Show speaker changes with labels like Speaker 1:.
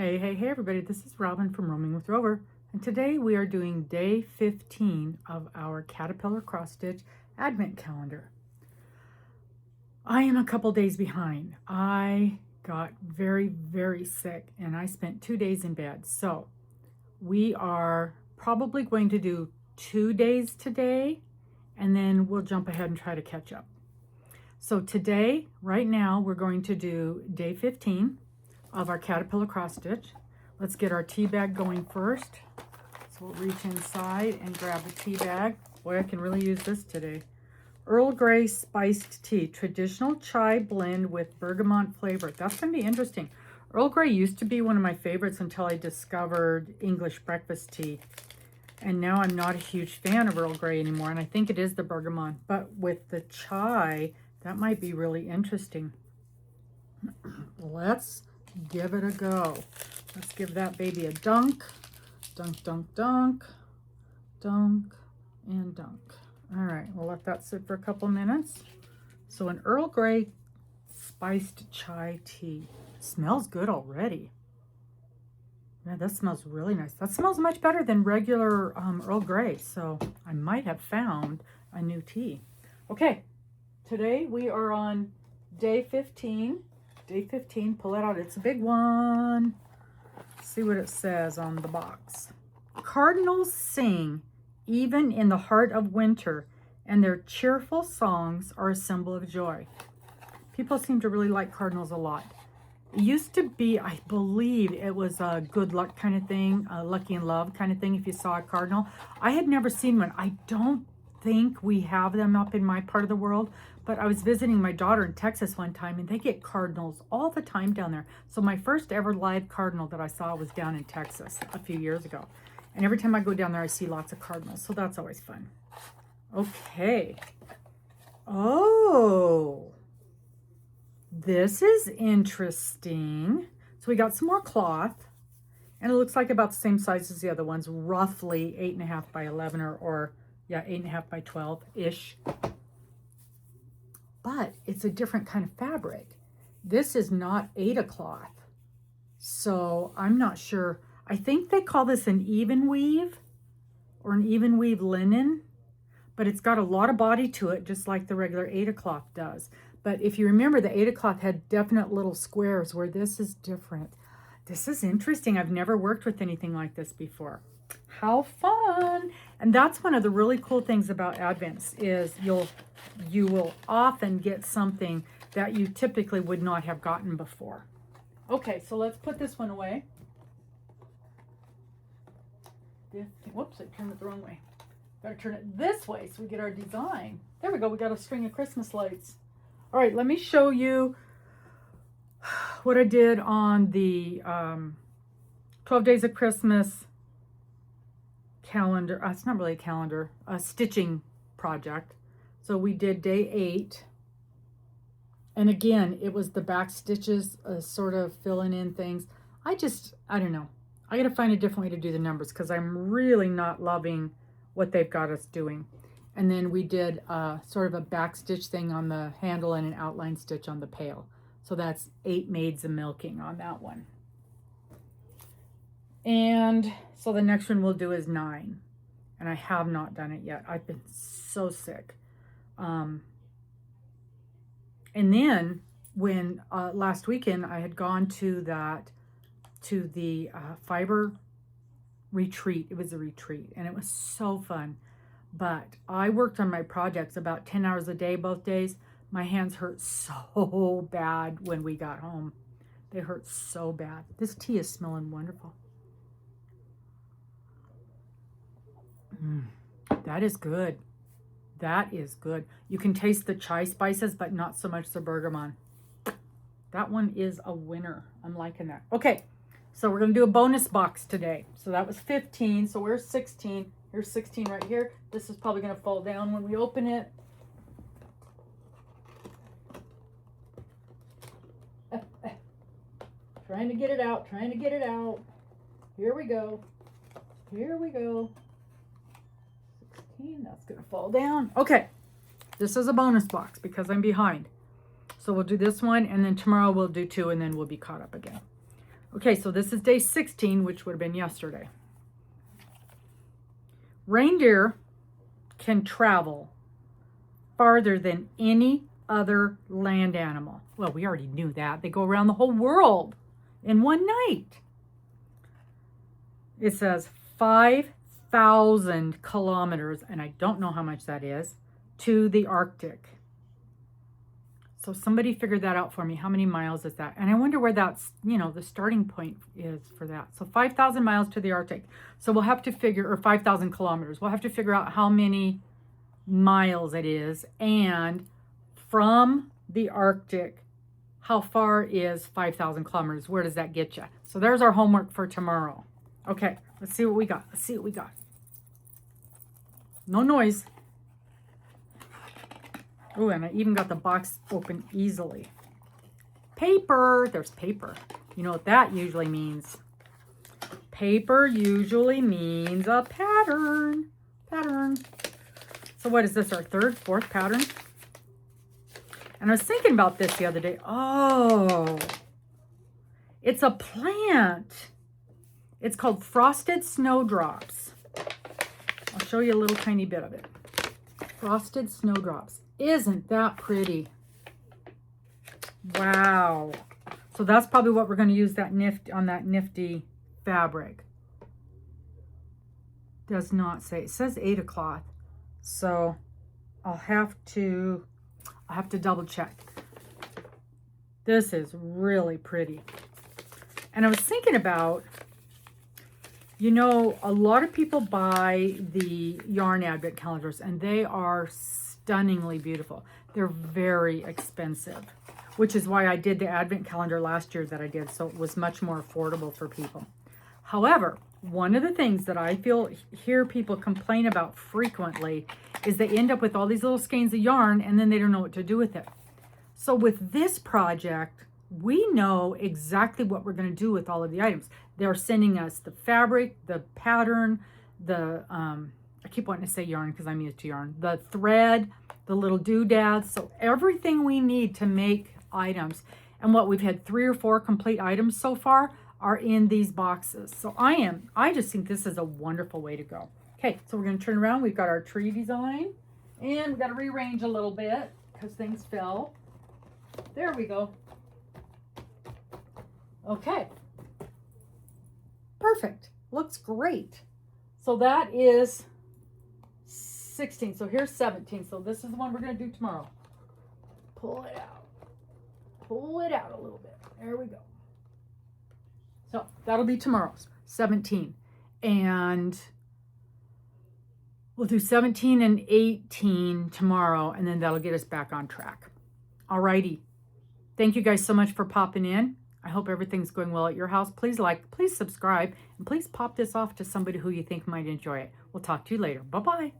Speaker 1: Hey everybody, this is Robin from Roaming with Rover, and today we are doing day 15 of our Caterpillar CrossStitch Advent Calendar. I am a couple days behind. I got very sick and I spent 2 days in bed. So we are probably going to do 2 days today and then we'll jump ahead and try to catch up. So today, right now, we're going to do day 15 of our Caterpillar CrossStitch. Let's get our tea bag going first. So we'll reach inside and grab a tea bag. Boy, I can really use this today. Earl Grey spiced tea, traditional chai blend with bergamot flavor. That's going to be interesting. Earl Grey used to be one of my favorites until I discovered English breakfast tea. And now I'm not a huge fan of Earl Grey anymore, and I think it is the bergamot. But with the chai, that might be really interesting. Let's give it a go. Let's give that baby a dunk. Dunk, dunk, dunk. Dunk and dunk. All right, we'll let that sit for a couple minutes. So an Earl Grey spiced chai tea. Smells good already. Yeah, that smells really nice. That smells much better than regular Earl Grey. So I might have found a new tea. Okay, today we are on day 15. Day 15, pull it out. It's a big one. Let's see what it says on the box. Cardinals sing even in the heart of winter, and their cheerful songs are a symbol of joy. People seem to really like cardinals a lot. It used to be, I believe, it was a good luck kind of thing, a lucky in love kind of thing if you saw a cardinal. I had never seen one. I don't think we have them up in my part of the world, but I was visiting my daughter in Texas one time and they get cardinals all the time down there. So my first ever live cardinal that I saw was down in Texas a few years ago. And every time I go down there, I see lots of cardinals. So that's always fun. Okay. Oh, this is interesting. So we got some more cloth and it looks like about the same size as the other ones, roughly 8.5 by 11 or 8.5 by 12-ish. But it's a different kind of fabric. This is not Aida cloth. So I'm not sure. I think they call this an even weave or an even weave linen, but it's got a lot of body to it, just like the regular Aida cloth does. But if you remember, the Aida cloth had definite little squares where this is different. This is interesting. I've never worked with anything like this before. How fun. And that's one of the really cool things about Advents is you will often get something that you typically would not have gotten before. Okay, so let's put this one away. Whoops, I turned it the wrong way. Gotta turn it this way so we get our design. There we go, we got a string of Christmas lights. All right, let me show you what I did on the 12 Days of Christmas calendar. It's not really a calendar, a stitching project. So we did day 8. And again, it was the back stitches, sort of filling in things. I don't know. I got to find a different way to do the numbers because I'm really not loving what they've got us doing. And then we did sort of a back stitch thing on the handle and an outline stitch on the pail. So that's 8 maids of milking on that one. And so the next one we'll do is 9. And I have not done it yet. I've been so sick. And then when last weekend I had gone to the fiber retreat. It was a retreat and it was so fun. But I worked on my projects about 10 hours a day both days. My hands hurt so bad when we got home. They hurt so bad. This tea is smelling wonderful. That is good. That is good. You can taste the chai spices, but not so much the bergamot. That one is a winner. I'm liking that. Okay, so we're going to do a bonus box today. So that was 15. So where's 16? Here's 16 right here. This is probably going to fall down when we open it. Trying to get it out. Trying to get it out. Here we go. Here we go. That's going to fall down. Okay, this is a bonus box because I'm behind. So we'll do this one, and then tomorrow we'll do 2, and then we'll be caught up again. Okay, so this is day 16, which would have been yesterday. Reindeer can travel farther than any other land animal. Well, we already knew that. They go around the whole world in one night. It says 5,000 kilometers, and I don't know how much that is, to the Arctic. So somebody figured that out for me. How many miles is that? And I wonder where that's, the starting point is for that. So 5,000 miles to the Arctic. So we'll have to figure, or 5,000 kilometers. We'll have to figure out how many miles it is. And from the Arctic, how far is 5,000 kilometers? Where does that get you? So there's our homework for tomorrow. Okay, let's see what we got. Let's see what we got. No noise. Oh, and I even got the box open easily. Paper. There's paper. You know what that usually means? Paper usually means a pattern. Pattern. So what is this, our third, fourth pattern? And I was thinking about this the other day. Oh, it's a plant. It's called frosted snowdrops. I'll show you a little tiny bit of it. Frosted snowdrops. Isn't that pretty? Wow. So that's probably what we're going to use that nifty fabric. Does not say. It says Aida cloth. So I'll have to double check. This is really pretty. And I was thinking about, a lot of people buy the yarn advent calendars and they are stunningly beautiful. They're very expensive, which is why I did the advent calendar last year that I did, so it was much more affordable for people. However, one of the things that I hear people complain about frequently is they end up with all these little skeins of yarn and then they don't know what to do with it. So with this project, we know exactly what we're going to do with all of the items. They're sending us the fabric, the pattern, I keep wanting to say yarn because I'm used to yarn, the thread, the little doodads. So everything we need to make items. And what we've had 3 or 4 complete items so far are in these boxes. So I just think this is a wonderful way to go. Okay, so we're going to turn around. We've got our tree design and we've got to rearrange a little bit because things fell. There we go. Okay. Perfect. Looks great. So that is 16. So here's 17. So this is the one we're going to do tomorrow. Pull it out. Pull it out a little bit. There we go. So that'll be tomorrow's 17. And we'll do 17 and 18 tomorrow, and then that'll get us back on track. Alrighty. Thank you guys so much for popping in. I hope everything's going well at your house. Please like, please subscribe, and please pop this off to somebody who you think might enjoy it. We'll talk to you later. Bye-bye.